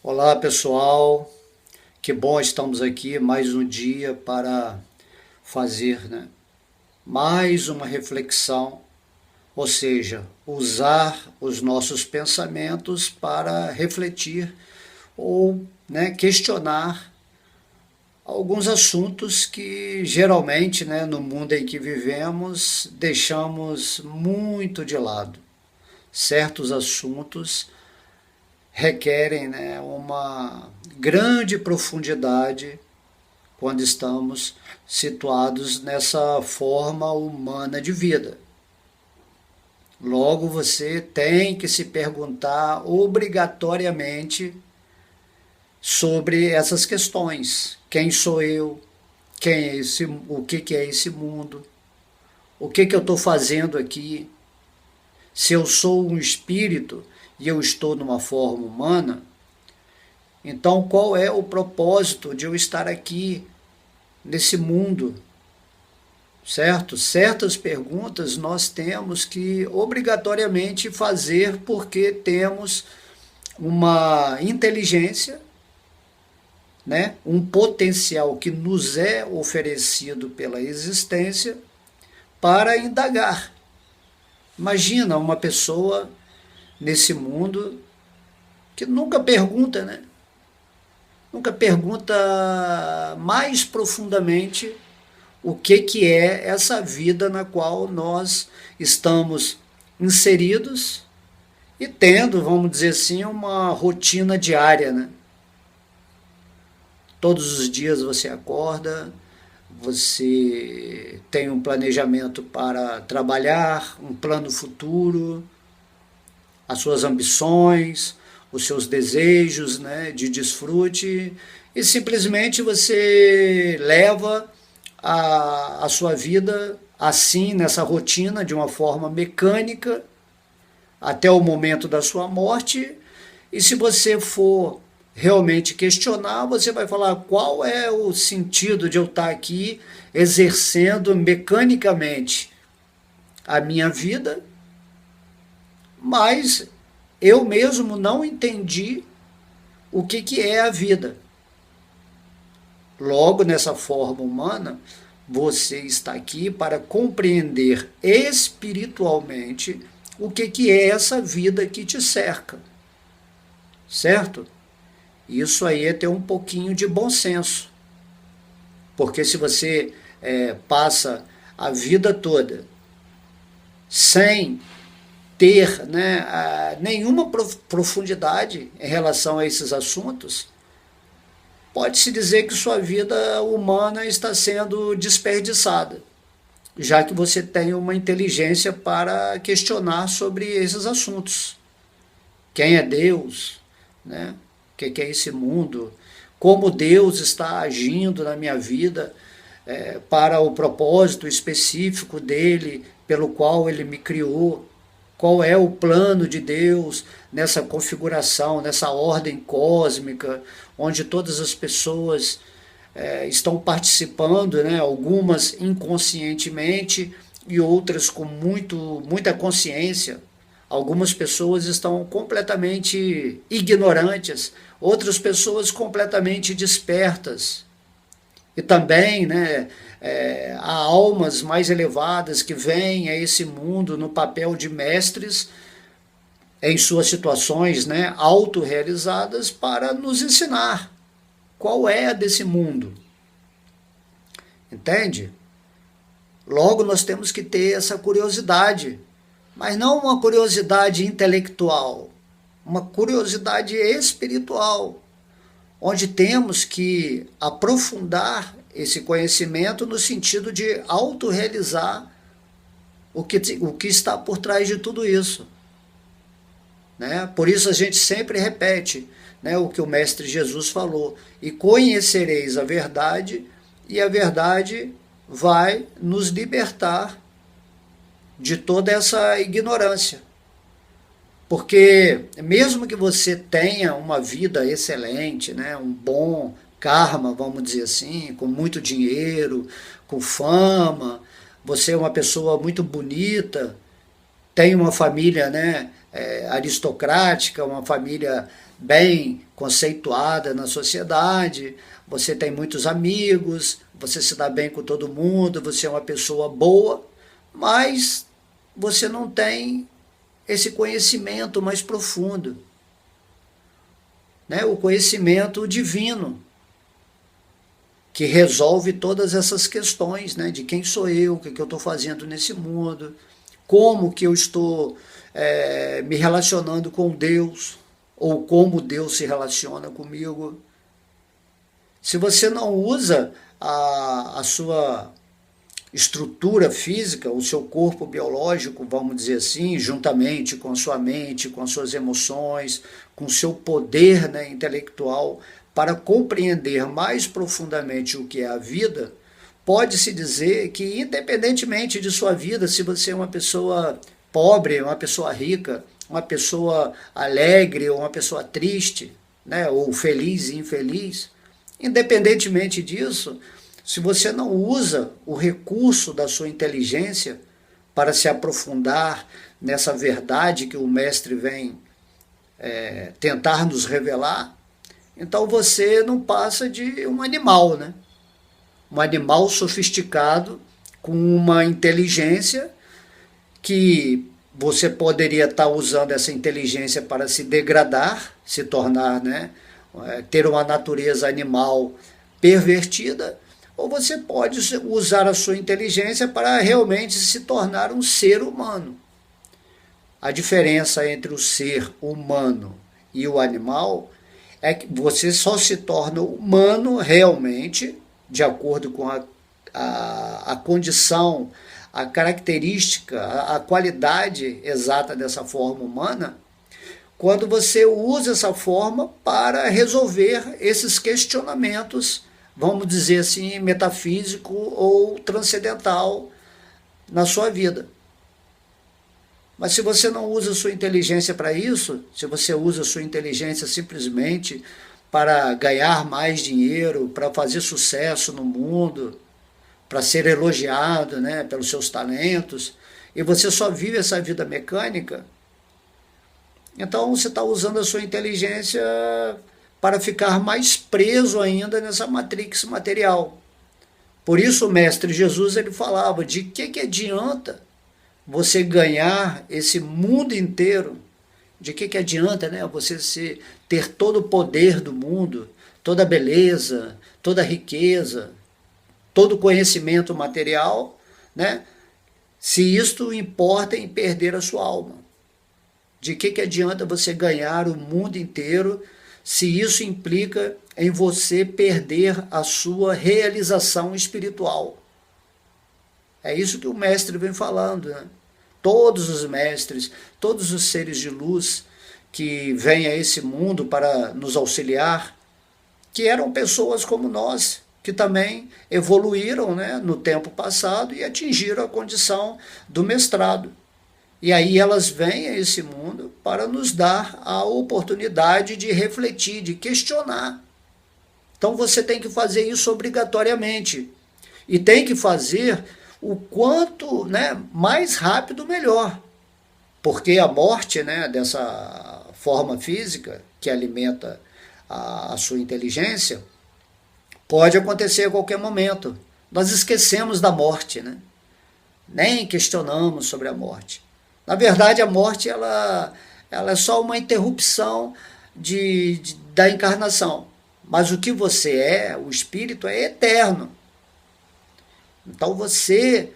Olá pessoal, que bom estamos aqui mais um dia para fazer, mais uma reflexão, ou seja, usar os nossos pensamentos para refletir ou questionar alguns assuntos que geralmente, no mundo em que vivemos, deixamos muito de lado. Certos assuntos requerem, uma grande profundidade quando estamos situados nessa forma humana de vida. Logo, você tem que se perguntar obrigatoriamente sobre essas questões. Quem sou eu? Quem é esse, o que é esse mundo? O que eu estou fazendo aqui? Se eu sou um espírito e eu estou numa forma humana, então qual é o propósito de eu estar aqui nesse mundo? Certo? Certas perguntas nós temos que obrigatoriamente fazer porque temos uma inteligência, um potencial que nos é oferecido pela existência para indagar. Imagina uma pessoa nesse mundo que nunca pergunta, Nunca pergunta mais profundamente o que é essa vida na qual nós estamos inseridos e tendo, vamos dizer assim, uma rotina diária, Todos os dias você acorda, você tem um planejamento para trabalhar, um plano futuro, as suas ambições, os seus desejos, de desfrute, e simplesmente você leva a sua vida assim, nessa rotina, de uma forma mecânica, até o momento da sua morte, e se você for realmente questionar, você vai falar qual é o sentido de eu estar aqui exercendo mecanicamente a minha vida, mas eu mesmo não entendi o que é a vida. Logo, nessa forma humana, você está aqui para compreender espiritualmente o que é essa vida que te cerca. Certo? Isso aí é ter um pouquinho de bom senso. Porque se você passa a vida toda sem ter nenhuma profundidade em relação a esses assuntos, pode-se dizer que sua vida humana está sendo desperdiçada, já que você tem uma inteligência para questionar sobre esses assuntos. Quem é Deus? O que é esse mundo? Como Deus está agindo na minha vida para o propósito específico dele, pelo qual ele me criou? Qual é o plano de Deus nessa configuração, nessa ordem cósmica, onde todas as pessoas estão participando, algumas inconscientemente e outras com muita consciência. Algumas pessoas estão completamente ignorantes, outras pessoas completamente despertas. E também há almas mais elevadas que vêm a esse mundo no papel de mestres em suas situações autorrealizadas para nos ensinar qual é a desse mundo. Entende? Logo nós temos que ter essa curiosidade, mas não uma curiosidade intelectual, uma curiosidade espiritual, onde temos que aprofundar esse conhecimento no sentido de autorrealizar o que está por trás de tudo isso. Por isso a gente sempre repete o que o Mestre Jesus falou: e conhecereis a verdade, e a verdade vai nos libertar de toda essa ignorância. Porque mesmo que você tenha uma vida excelente, um bom karma, vamos dizer assim, com muito dinheiro, com fama, você é uma pessoa muito bonita, tem uma família aristocrática, uma família bem conceituada na sociedade, você tem muitos amigos, você se dá bem com todo mundo, você é uma pessoa boa, mas você não tem esse conhecimento mais profundo, né? O conhecimento divino, que resolve todas essas questões, né? De quem sou eu, o que eu estou fazendo nesse mundo, como que eu estou me relacionando com Deus, ou como Deus se relaciona comigo. Se você não usa a sua estrutura física, o seu corpo biológico, vamos dizer assim, juntamente com a sua mente, com as suas emoções, com o seu poder, né, intelectual, para compreender mais profundamente o que é a vida, pode-se dizer que, independentemente de sua vida, se você é uma pessoa pobre, uma pessoa rica, uma pessoa alegre ou uma pessoa triste, né, ou feliz e infeliz, independentemente disso, se você não usa o recurso da sua inteligência para se aprofundar nessa verdade que o mestre vem tentar nos revelar, então você não passa de um animal, né? Um animal sofisticado com uma inteligência que você poderia estar usando essa inteligência para se degradar, se tornar, né, ter uma natureza animal pervertida, ou você pode usar a sua inteligência para realmente se tornar um ser humano. A diferença entre o ser humano e o animal é que você só se torna humano realmente, de acordo com a condição, a característica, a qualidade exata dessa forma humana, quando você usa essa forma para resolver esses questionamentos, vamos dizer assim, metafísico ou transcendental na sua vida. Mas se você não usa a sua inteligência para isso, se você usa a sua inteligência simplesmente para ganhar mais dinheiro, para fazer sucesso no mundo, para ser elogiado, né, pelos seus talentos, e você só vive essa vida mecânica, então você está usando a sua inteligência para ficar mais preso ainda nessa matrix material. Por isso o Mestre Jesus ele falava de que adianta você ganhar esse mundo inteiro, de que adianta, né, você ter todo o poder do mundo, toda a beleza, toda a riqueza, todo o conhecimento material, né, se isto importa em perder a sua alma. De que adianta você ganhar o mundo inteiro se isso implica em você perder a sua realização espiritual? É isso que o mestre vem falando, né? Todos os mestres, todos os seres de luz que vêm a esse mundo para nos auxiliar, que eram pessoas como nós, que também evoluíram, né, no tempo passado e atingiram a condição do mestrado. E aí elas vêm a esse mundo para nos dar a oportunidade de refletir, de questionar. Então você tem que fazer isso obrigatoriamente. E tem que fazer o quanto, né, mais rápido, melhor. Porque a morte, né, dessa forma física que alimenta a sua inteligência pode acontecer a qualquer momento. Nós esquecemos da morte, né? Nem questionamos sobre a morte. Na verdade, a morte ela é só uma interrupção da encarnação. Mas o que você é, o espírito, é eterno. Então você,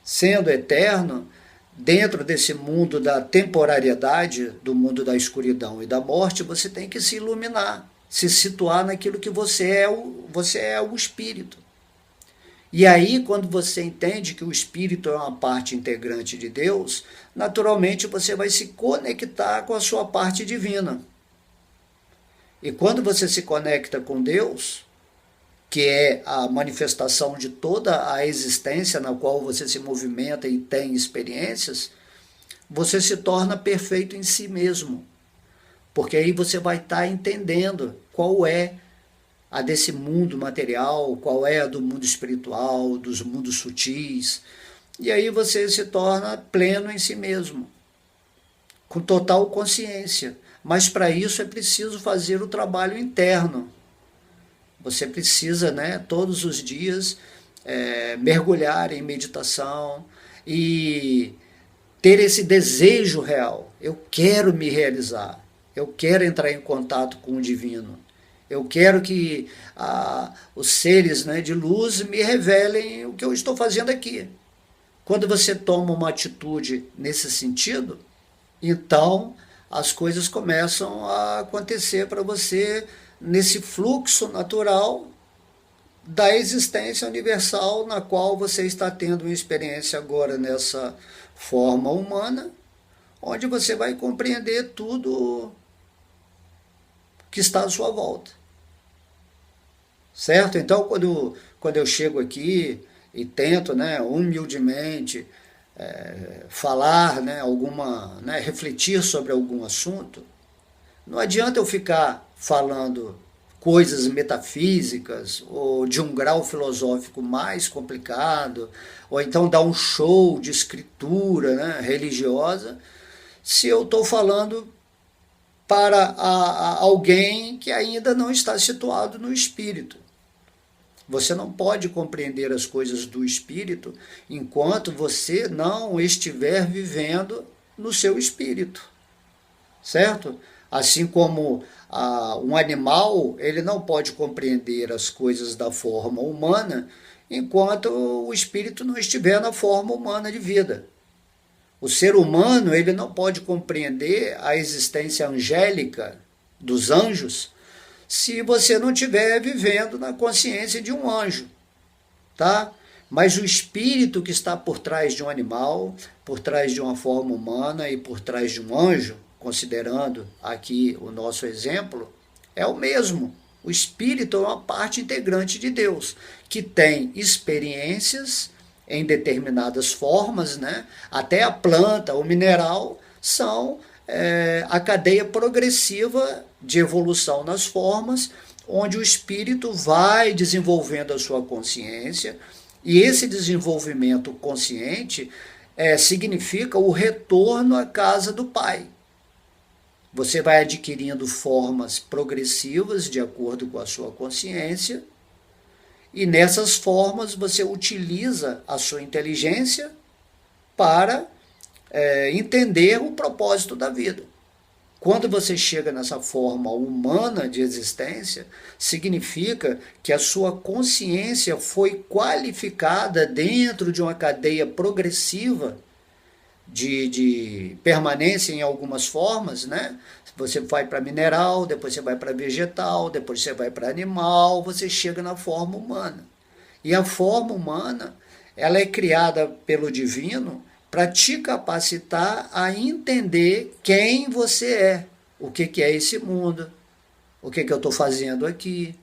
sendo eterno, dentro desse mundo da temporariedade, do mundo da escuridão e da morte, você tem que se iluminar, se situar naquilo que você é o espírito. E aí, quando você entende que o espírito é uma parte integrante de Deus, naturalmente você vai se conectar com a sua parte divina. E quando você se conecta com Deus, que é a manifestação de toda a existência na qual você se movimenta e tem experiências, você se torna perfeito em si mesmo. Porque aí você vai estar entendendo qual é a desse mundo material, qual é a do mundo espiritual, dos mundos sutis. E aí você se torna pleno em si mesmo, com total consciência. Mas para isso é preciso fazer o trabalho interno. Você precisa, né, todos os dias mergulhar em meditação e ter esse desejo real. Eu quero me realizar. Eu quero entrar em contato com o divino. Eu quero que os seres, né, de luz me revelem o que eu estou fazendo aqui. Quando você toma uma atitude nesse sentido, então as coisas começam a acontecer para você nesse fluxo natural da existência universal na qual você está tendo uma experiência agora nessa forma humana, onde você vai compreender tudo que está à sua volta. Certo? Então, quando eu chego aqui e tento, né, humildemente falar, né, refletir sobre algum assunto, não adianta eu ficar falando coisas metafísicas ou de um grau filosófico mais complicado, ou então dar um show de escritura, né, religiosa, se eu estou falando para alguém que ainda não está situado no espírito. Você não pode compreender as coisas do espírito enquanto você não estiver vivendo no seu espírito, certo? Assim como um animal, ele não pode compreender as coisas da forma humana enquanto o espírito não estiver na forma humana de vida. O ser humano, ele não pode compreender a existência angélica dos anjos se você não estiver vivendo na consciência de um anjo, tá? Mas o espírito que está por trás de um animal, por trás de uma forma humana e por trás de um anjo, considerando aqui o nosso exemplo, é o mesmo. O espírito é uma parte integrante de Deus, que tem experiências em determinadas formas, né? Até a planta, o mineral, são a cadeia progressiva de evolução nas formas, onde o espírito vai desenvolvendo a sua consciência, e esse desenvolvimento consciente significa o retorno à casa do Pai. Você vai adquirindo formas progressivas de acordo com a sua consciência, e nessas formas você utiliza a sua inteligência para entender o propósito da vida. Quando você chega nessa forma humana de existência, significa que a sua consciência foi qualificada dentro de uma cadeia progressiva de permanência em algumas formas, né? Você vai para mineral, depois você vai para vegetal, depois você vai para animal, você chega na forma humana. E a forma humana, ela é criada pelo divino para te capacitar a entender quem você é, o que é esse mundo, o que eu estou fazendo aqui,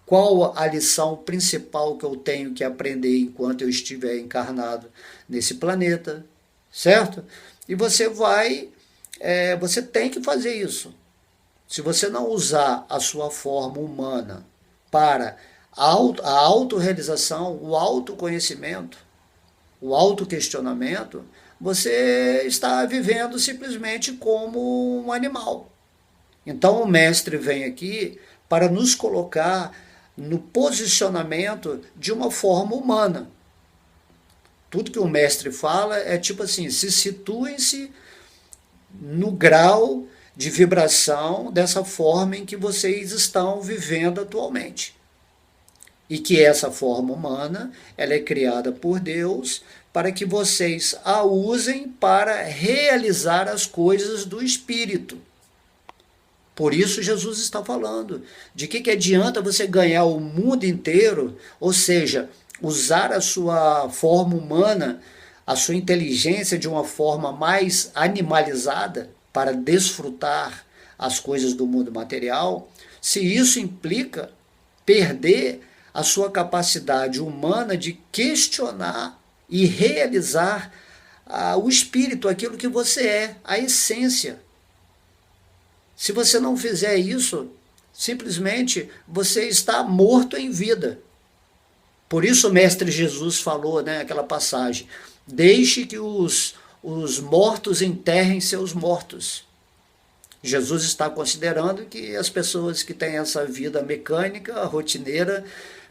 qual a lição principal que eu tenho que aprender enquanto eu estiver encarnado nesse planeta, certo? E você você tem que fazer isso. Se você não usar a sua forma humana para a autorrealização, o autoconhecimento, o autoquestionamento, você está vivendo simplesmente como um animal. Então o mestre vem aqui para nos colocar no posicionamento de uma forma humana. Tudo que o mestre fala é tipo assim, se situem-se no grau de vibração dessa forma em que vocês estão vivendo atualmente. E que essa forma humana, ela é criada por Deus para que vocês a usem para realizar as coisas do Espírito. Por isso Jesus está falando. De que adianta você ganhar o mundo inteiro, ou seja, usar a sua forma humana, a sua inteligência de uma forma mais animalizada para desfrutar as coisas do mundo material, se isso implica perder a sua capacidade humana de questionar e realizar o espírito, aquilo que você é, a essência. Se você não fizer isso, simplesmente você está morto em vida. Por isso o Mestre Jesus falou, né, aquela passagem, deixe que os mortos enterrem seus mortos. Jesus está considerando que as pessoas que têm essa vida mecânica, rotineira,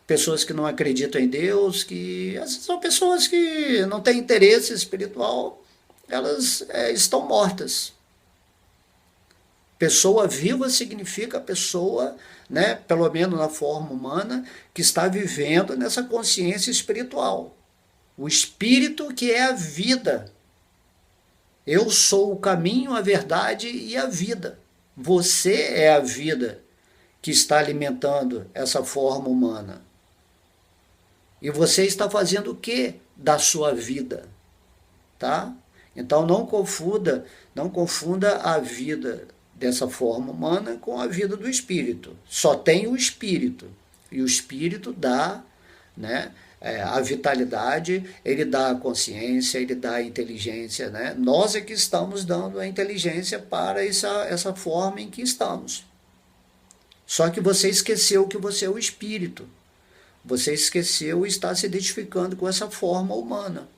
pessoas que não acreditam em Deus, que são pessoas que não têm interesse espiritual, elas estão mortas. Pessoa viva significa pessoa, né, pelo menos na forma humana, que está vivendo nessa consciência espiritual. O espírito que é a vida. Eu sou o caminho, a verdade e a vida. Você é a vida que está alimentando essa forma humana. E você está fazendo o que da sua vida? Tá? Então não confunda a vida dessa forma humana com a vida do espírito. Só tem o espírito. E o espírito dá, né, a vitalidade, ele dá a consciência, ele dá a inteligência. Né? Nós é que estamos dando a inteligência para essa forma em que estamos. Só que você esqueceu que você é o espírito. Você esqueceu e está se identificando com essa forma humana.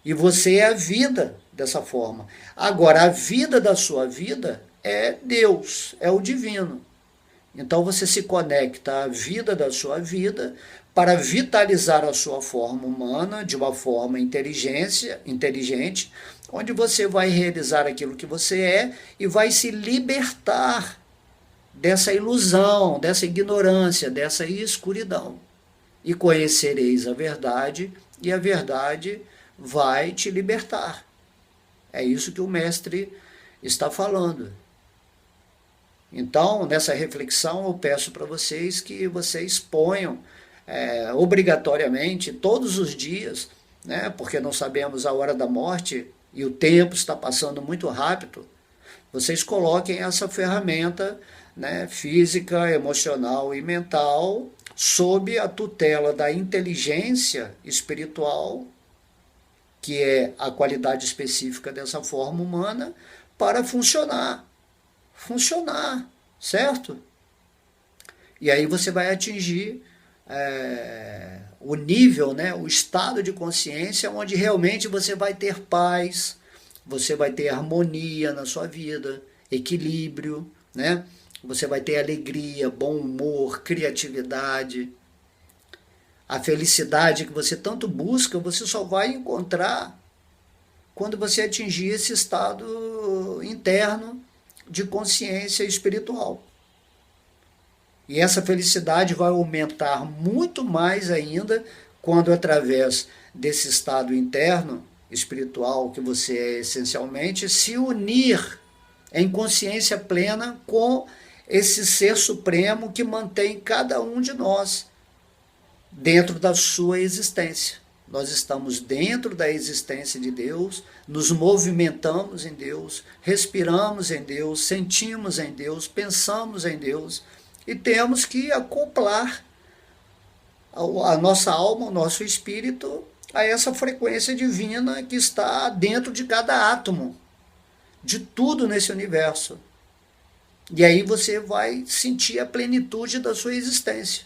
E você é a vida dessa forma. Agora, a vida da sua vida é Deus, é o divino. Então você se conecta à vida da sua vida para vitalizar a sua forma humana de uma forma inteligente, onde você vai realizar aquilo que você é e vai se libertar dessa ilusão, dessa ignorância, dessa escuridão. E conhecereis a verdade, e a verdade vai te libertar. É isso que o mestre está falando. Então, nessa reflexão, eu peço para vocês que vocês ponham obrigatoriamente, todos os dias, né, porque não sabemos a hora da morte e o tempo está passando muito rápido, vocês coloquem essa ferramenta, né, física, emocional e mental sob a tutela da inteligência espiritual, que é a qualidade específica dessa forma humana, para funcionar, certo? E aí você vai atingir o nível, né, o estado de consciência onde realmente você vai ter paz, você vai ter harmonia na sua vida, equilíbrio, né? Você vai ter alegria, bom humor, criatividade. A felicidade que você tanto busca, você só vai encontrar quando você atingir esse estado interno de consciência espiritual. E essa felicidade vai aumentar muito mais ainda quando, através desse estado interno espiritual que você é essencialmente, se unir em consciência plena com esse ser supremo que mantém cada um de nós dentro da sua existência. Nós estamos dentro da existência de Deus, nos movimentamos em Deus, respiramos em Deus, sentimos em Deus, pensamos em Deus, e temos que acoplar a nossa alma, o nosso espírito, a essa frequência divina que está dentro de cada átomo, de tudo nesse universo. E aí você vai sentir a plenitude da sua existência.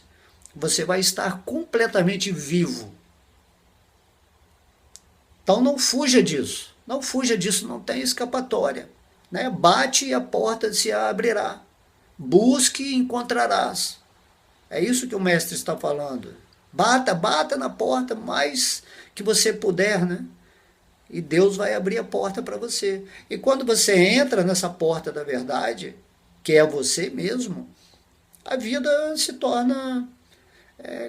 Você vai estar completamente vivo. Então não fuja disso. Não fuja disso, não tem escapatória. Né? Bate e a porta se abrirá. Busque e encontrarás. É isso que o mestre está falando. Bata na porta mais que você puder, né? E Deus vai abrir a porta para você. E quando você entra nessa porta da verdade, que é você mesmo, a vida se torna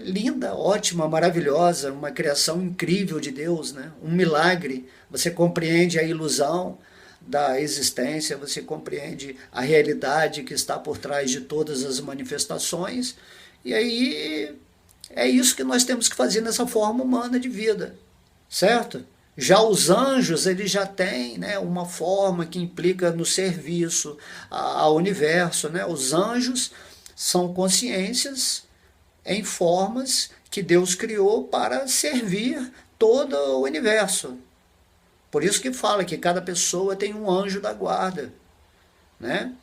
linda, ótima, maravilhosa, uma criação incrível de Deus, né? Um milagre. Você compreende a ilusão da existência, você compreende a realidade que está por trás de todas as manifestações, e aí é isso que nós temos que fazer nessa forma humana de vida, certo? Já os anjos, eles já têm, né, uma forma que implica no serviço ao universo, né? Os anjos são consciências em formas que Deus criou para servir todo o universo. Por isso que fala que cada pessoa tem um anjo da guarda, né?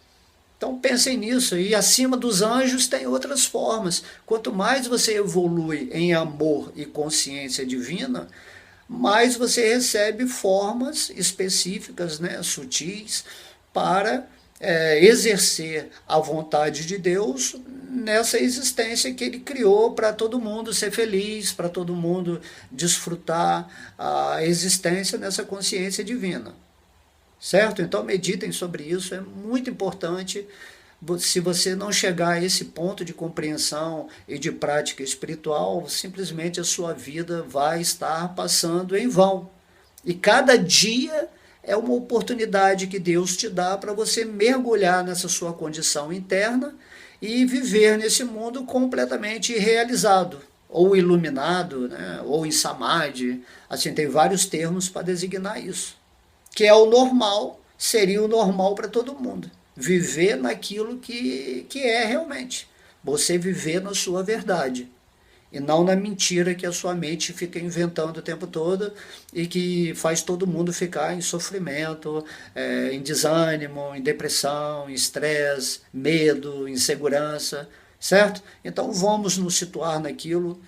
Então pensem nisso, e acima dos anjos tem outras formas. Quanto mais você evolui em amor e consciência divina, mais você recebe formas específicas, né, sutis, para exercer a vontade de Deus nessa existência que ele criou para todo mundo ser feliz, para todo mundo desfrutar a existência nessa consciência divina. Certo? Então meditem sobre isso, é muito importante. Se você não chegar a esse ponto de compreensão e de prática espiritual, simplesmente a sua vida vai estar passando em vão. E cada dia é uma oportunidade que Deus te dá para você mergulhar nessa sua condição interna e viver nesse mundo completamente realizado, ou iluminado, né? Ou em samadhi. Assim, tem vários termos para designar isso. Que é o normal, seria o normal para todo mundo. Viver naquilo que é realmente. Você viver na sua verdade. E não na mentira que a sua mente fica inventando o tempo todo e que faz todo mundo ficar em sofrimento, em desânimo, em depressão, em estresse, medo, insegurança, certo? Então vamos nos situar naquilo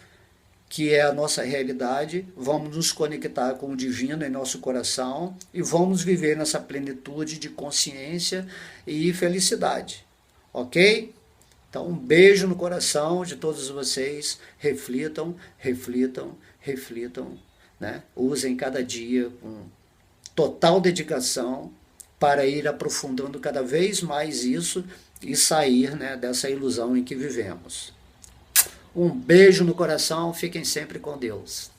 que é a nossa realidade, vamos nos conectar com o divino em nosso coração e vamos viver nessa plenitude de consciência e felicidade, ok? Então, um beijo no coração de todos vocês. Reflitam, reflitam, reflitam, né? Usem cada dia com total dedicação para ir aprofundando cada vez mais isso e sair, né, dessa ilusão em que vivemos. Um beijo no coração, fiquem sempre com Deus.